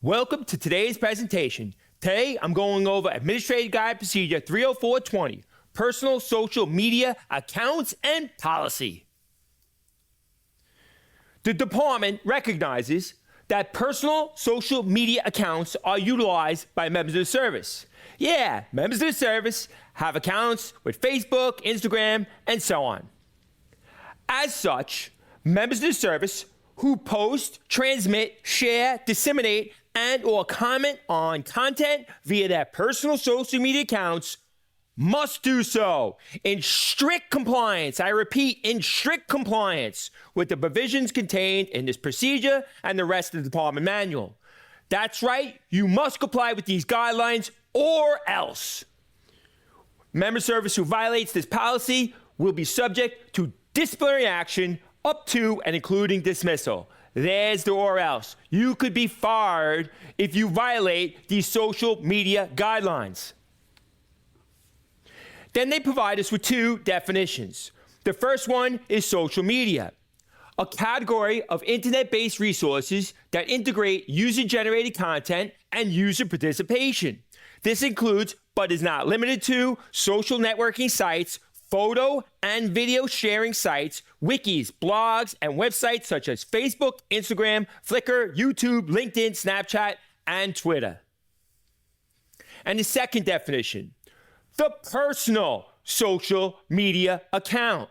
Welcome to today's presentation. Today, I'm going over Administrative Guide Procedure 30420, Personal Social Media Accounts and Policy. The department recognizes that personal social media accounts are utilized by members of the service. Yeah, members of the service have accounts with Facebook, Instagram, and so on. As such, members of the service who post, transmit, share, disseminate, and or comment on content via their personal social media accounts must do so in strict compliance, I repeat, in strict compliance with the provisions contained in this procedure and the rest of the department manual. That's right, you must comply with these guidelines or else. Member service who violates this policy will be subject to disciplinary action up to and including dismissal. There's the or else. You could be fired if you violate these social media guidelines. Then they provide us with two definitions. The first one is social media, a category of internet-based resources that integrate user-generated content and user participation. This includes, but is not limited to, social networking sites, photo and video sharing sites, wikis, blogs, and websites such as Facebook, Instagram, Flickr, YouTube, LinkedIn, Snapchat, and Twitter. And the second definition, the personal social media account.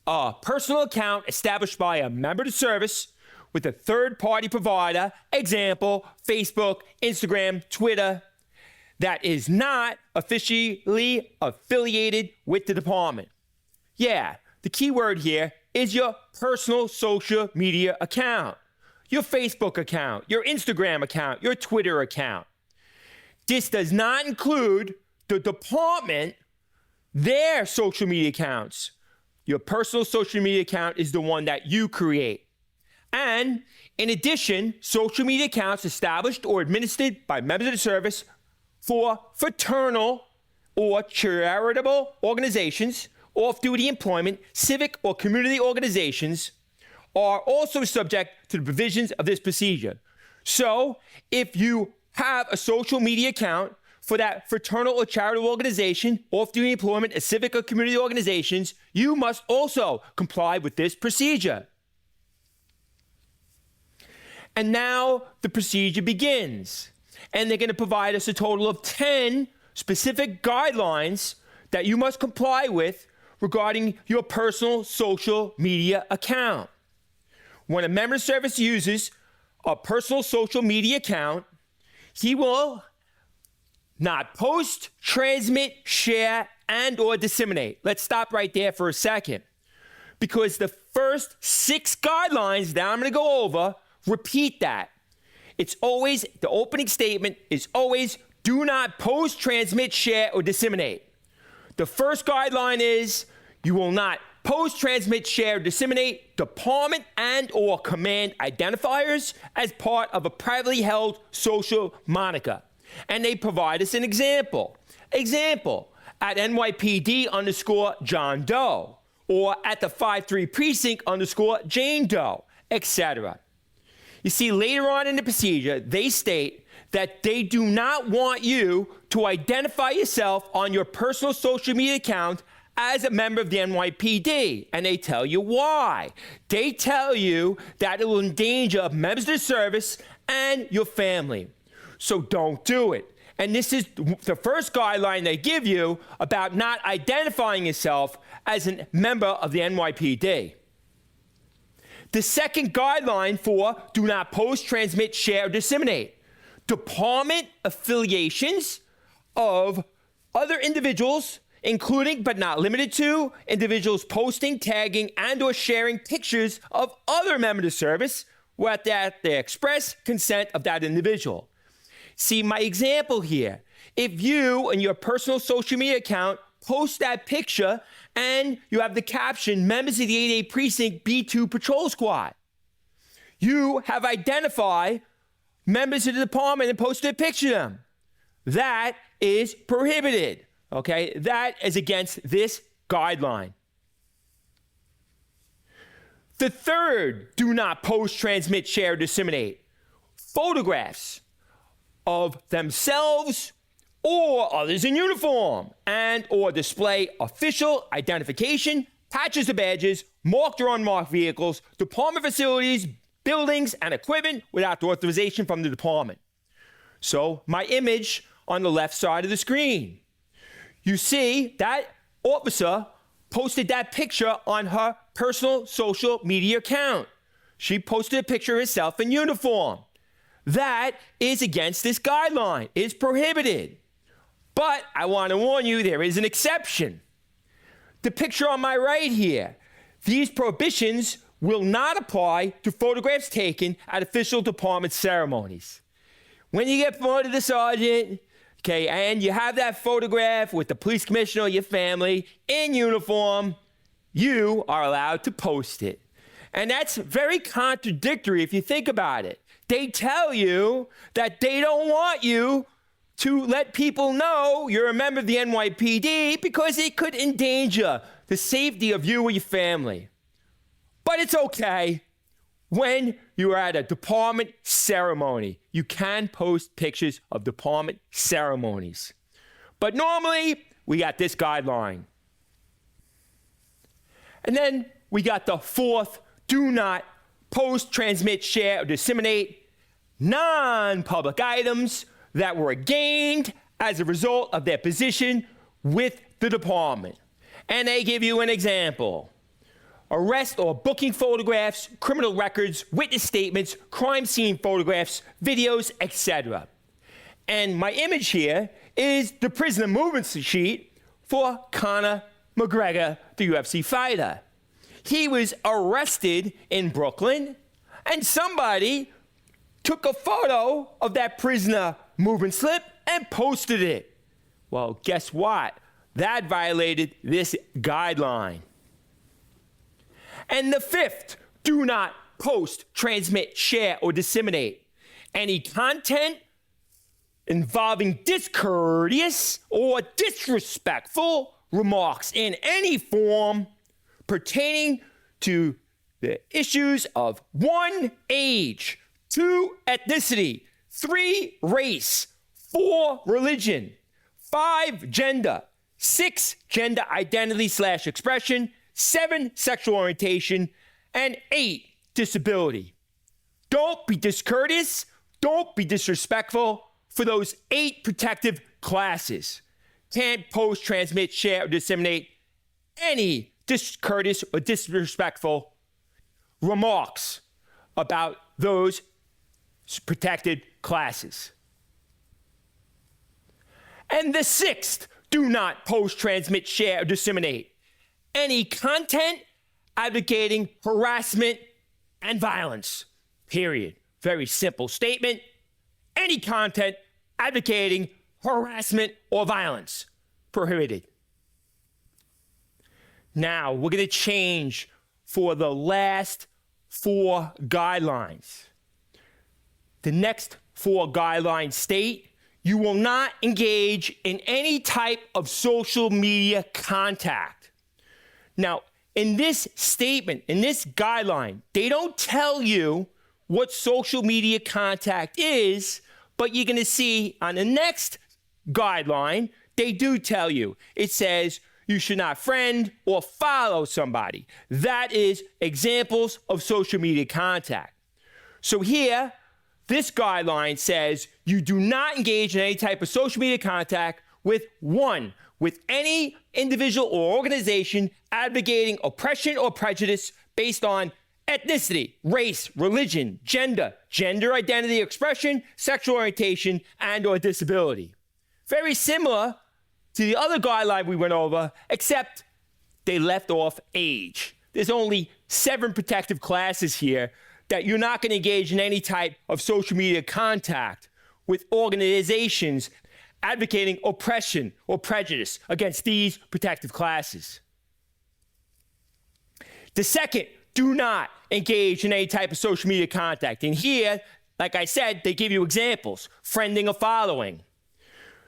A personal account established by a member of the service with a third-party provider, example, Facebook, Instagram, Twitter, that is not officially affiliated with the department. Yeah, the key word here is your personal social media account, your Facebook account, your Instagram account, your Twitter account. This does not include the department, their social media accounts. Your personal social media account is the one that you create. And in addition, social media accounts established or administered by members of the service for fraternal or charitable organizations, off-duty employment, civic or community organizations are also subject to the provisions of this procedure. So, if you have a social media account for that fraternal or charitable organization, off-duty employment, a civic or community organizations, you must also comply with this procedure. And now the procedure begins. And they're going to provide us a total of 10 specific guidelines that you must comply with regarding your personal social media account. When a member service uses a personal social media account, he will not post, transmit, share, and or disseminate. Let's stop right there for a second, because the first 6 guidelines that I'm going to go over repeat that. It's always, the opening statement is always, do not post, transmit, share, or disseminate. The first guideline is, you will not post, transmit, share, or disseminate department and or command identifiers as part of a privately held social moniker. And they provide us an example. Example, at NYPD_John Doe, or at the 53 precinct _Jane Doe, etc. You see, later on in the procedure, they state that they do not want you to identify yourself on your personal social media account as a member of the NYPD, and they tell you why. They tell you that it will endanger members of the service and your family. So don't do it. And this is the first guideline they give you about not identifying yourself as a member of the NYPD. The second guideline for do not post, transmit, share, or disseminate. Department affiliations of other individuals, including but not limited to individuals posting, tagging, and or sharing pictures of other members of the service without the express consent of that individual. See my example here. If you and your personal social media account post that picture and you have the caption, members of the 88 Precinct B2 Patrol Squad, you have identified members of the department and posted a picture of them. That is prohibited, okay? That is against this guideline. The third, do not post, transmit, share, disseminate photographs of themselves or others in uniform and or display official identification, patches or badges, marked or unmarked vehicles, department facilities, buildings, and equipment without the authorization from the department. So my image on the left side of the screen. You see that officer posted that picture on her personal social media account. She posted a picture of herself in uniform. That is against this guideline. It's prohibited. But I want to warn you, there is an exception. The picture on my right here. These prohibitions will not apply to photographs taken at official department ceremonies. When you get promoted to sergeant, okay, and you have that photograph with the police commissioner or your family in uniform, you are allowed to post it. And that's very contradictory if you think about it. They tell you that they don't want you to let people know you're a member of the NYPD because it could endanger the safety of you or your family. But it's okay. When you are at a department ceremony, you can post pictures of department ceremonies. But normally, we got this guideline. And then we got the fourth, do not post, transmit, share, or disseminate non-public items that were gained as a result of their position with the department. And they give you an example. Arrest or booking photographs, criminal records, witness statements, crime scene photographs, videos, etc. And my image here is the prisoner movement sheet for Conor McGregor, the UFC fighter. He was arrested in Brooklyn, and somebody took a photo of that prisoner movement slip and posted it. Well, guess what? That violated this guideline. And the fifth, do not post, transmit, share, or disseminate any content involving discourteous or disrespectful remarks in any form pertaining to the issues of 1, age, 2, ethnicity, 3, race, 4, religion, 5, gender, 6, gender identity/expression, 7, sexual orientation, and 8, disability. Don't be discourteous, don't be disrespectful for those 8 protective classes. Can't post, transmit, share, or disseminate any discourteous or disrespectful remarks about those protected classes. And the sixth, do not post, transmit, share, or disseminate any content advocating harassment and violence. Period. Very simple statement. Any content advocating harassment or violence. Prohibited. Now, we're going to change for the last 4 guidelines. The next 4 guidelines state you will not engage in any type of social media contact. Now, in this statement, in this guideline, they don't tell you what social media contact is, but you're going to see on the next guideline, they do tell you. It says you should not friend or follow somebody. That is examples of social media contact. So here, this guideline says you do not engage in any type of social media contact with any individual or organization advocating oppression or prejudice based on ethnicity, race, religion, gender identity expression, sexual orientation, and or disability. Very similar to the other guideline we went over, except they left off age. There's only 7 protective classes here that you're not going to engage in any type of social media contact with organizations advocating oppression or prejudice against these protective classes. The second, do not engage in any type of social media contact. And here, like I said, they give you examples, friending or following.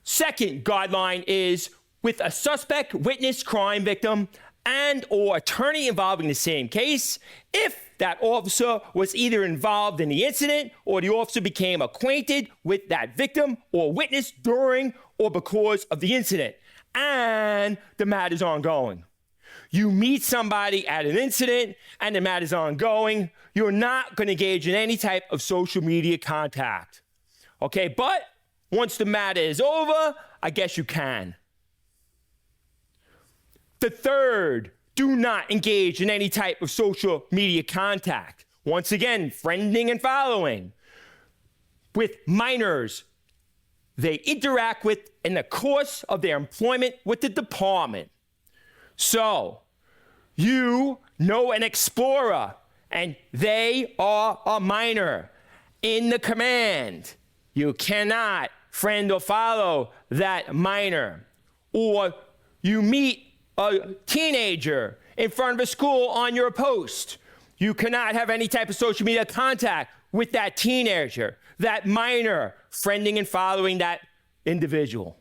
Second guideline is with a suspect, witness, crime victim, and or attorney involving the same case if that officer was either involved in the incident or the officer became acquainted with that victim or witness during or because of the incident, and the matter is ongoing. You meet somebody at an incident and the matter is ongoing, you're not going to engage in any type of social media contact. Okay, but once the matter is over, I guess you can. The third, do not engage in any type of social media contact. Once again, friending and following with minors they interact with in the course of their employment with the department. So, you know an explorer and they are a minor in the command. You cannot friend or follow that minor. Or you meet a teenager in front of a school on your post. You cannot have any type of social media contact with that teenager, that minor, friending and following that individual.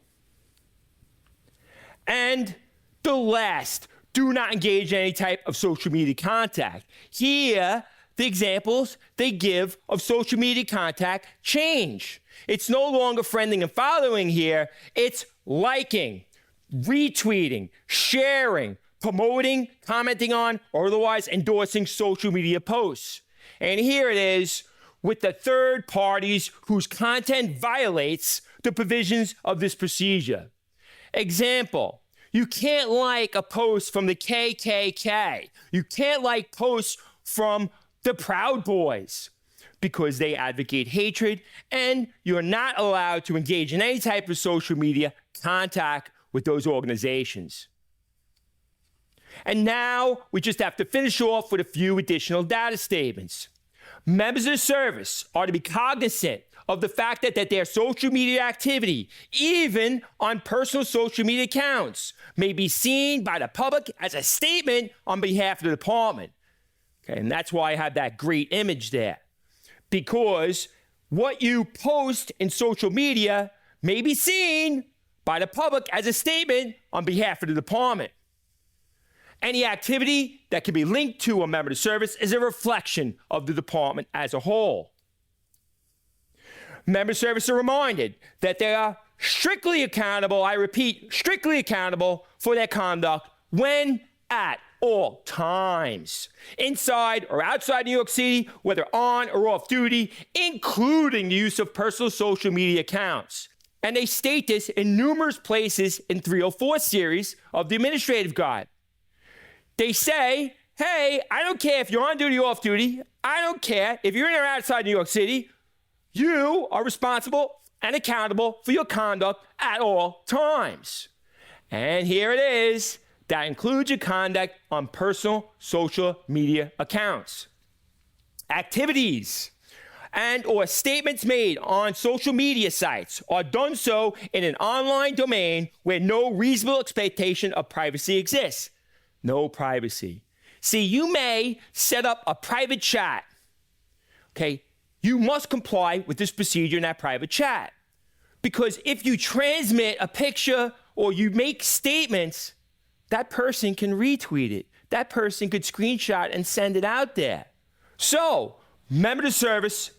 And the last, do not engage in any type of social media contact. Here, the examples they give of social media contact change. It's no longer friending and following here, it's liking, retweeting, sharing, promoting, commenting on, or otherwise endorsing social media posts. And here it is with the third parties whose content violates the provisions of this procedure. Example, you can't like a post from the KKK. You can't like posts from the Proud Boys because they advocate hatred, and you're not allowed to engage in any type of social media contact with those organizations. And now we just have to finish off with a few additional data statements. Members of the service are to be cognizant of the fact that their social media activity, even on personal social media accounts, may be seen by the public as a statement on behalf of the department. Okay, and that's why I have that great image there. Because what you post in social media may be seen by the public as a statement on behalf of the department. Any activity that can be linked to a member of the service is a reflection of the department as a whole. Member of the service are reminded that they are strictly accountable, I repeat, strictly accountable for their conduct when at all times, inside or outside New York City, whether on or off duty, including the use of personal social media accounts. And they state this in numerous places in 304 series of the Administrative Guide. They say, hey, I don't care if you're on duty or off duty. I don't care if you're in or outside New York City. You are responsible and accountable for your conduct at all times. And here it is. That includes your conduct on personal social media accounts. Activities and or statements made on social media sites are done so in an online domain where no reasonable expectation of privacy exists. No privacy. See, you may set up a private chat. Okay, you must comply with this procedure in that private chat. Because if you transmit a picture or you make statements, that person can retweet it. That person could screenshot and send it out there. So, member of the service,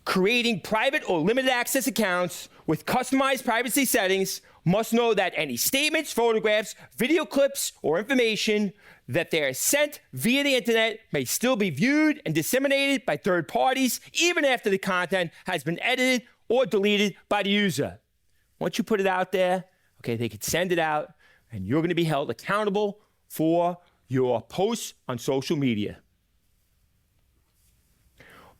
creating private or limited access accounts with customized privacy settings must know that any statements, photographs, video clips, or information that they are sent via the internet may still be viewed and disseminated by third parties even after the content has been edited or deleted by the user. Once you put it out there, okay, they can send it out and you're going to be held accountable for your posts on social media.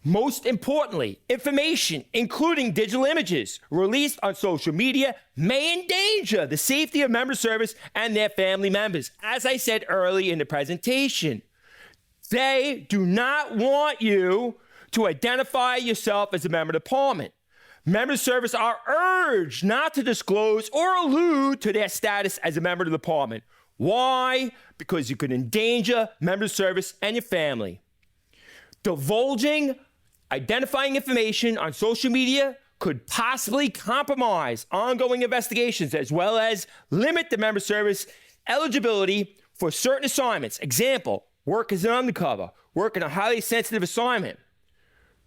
Most importantly, information, including digital images, released on social media may endanger the safety of member service and their family members. As I said early in the presentation, they do not want you to identify yourself as a member of the department. Member of service are urged not to disclose or allude to their status as a member of the department. Why? Because you could endanger member of service and your family. Divulging identifying information on social media could possibly compromise ongoing investigations as well as limit the member service eligibility for certain assignments. Example, work as an undercover, work in a highly sensitive assignment.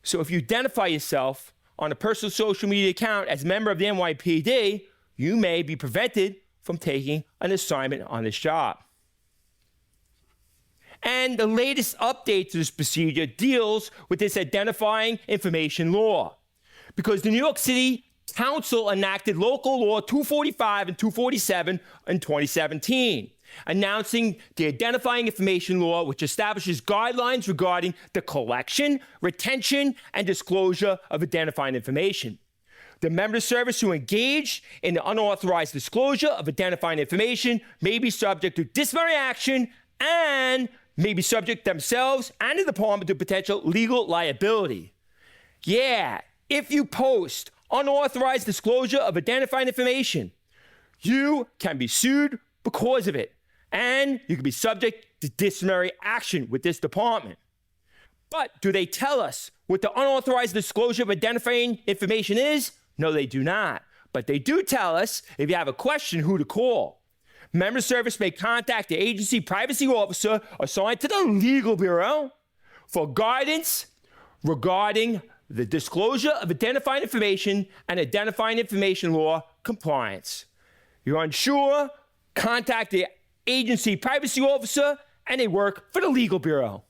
So if you identify yourself on a personal social media account as a member of the NYPD, you may be prevented from taking an assignment on this job. And the latest update to this procedure deals with this identifying information law. Because the New York City Council enacted Local Law 245 and 247 in 2017, announcing the Identifying Information Law, which establishes guidelines regarding the collection, retention, and disclosure of identifying information. The member of service who engaged in the unauthorized disclosure of identifying information may be subject to disciplinary action and may be subject themselves and the department to potential legal liability. Yeah, if you post unauthorized disclosure of identifying information, you can be sued because of it, and you can be subject to disciplinary action with this department. But do they tell us what the unauthorized disclosure of identifying information is? No, they do not. But they do tell us, if you have a question, who to call. Member service may contact the agency privacy officer assigned to the Legal Bureau for guidance regarding the disclosure of identifying information and identifying information law compliance. You're unsure? Contact the agency privacy officer, and they work for the Legal Bureau.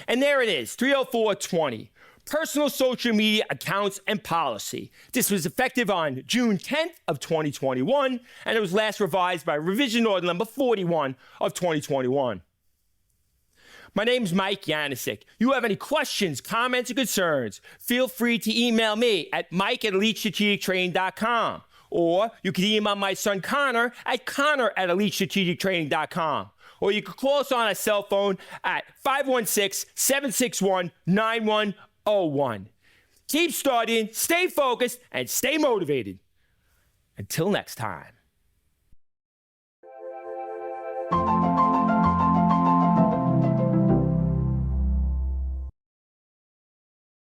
And there it is, 30420. Personal social media accounts and policy. This was effective on June 10th of 2021, and it was last revised by Revision Order number 41 of 2021. My name's Mike Yanisik. You have any questions, comments, or concerns, feel free to email me at mike@elitestrategictraining.com, or you can email my son Connor at connor@elitestrategictraining.com. Or you can call us on our cell phone at 516-761-9101. Keep studying, stay focused, and stay motivated. Until next time.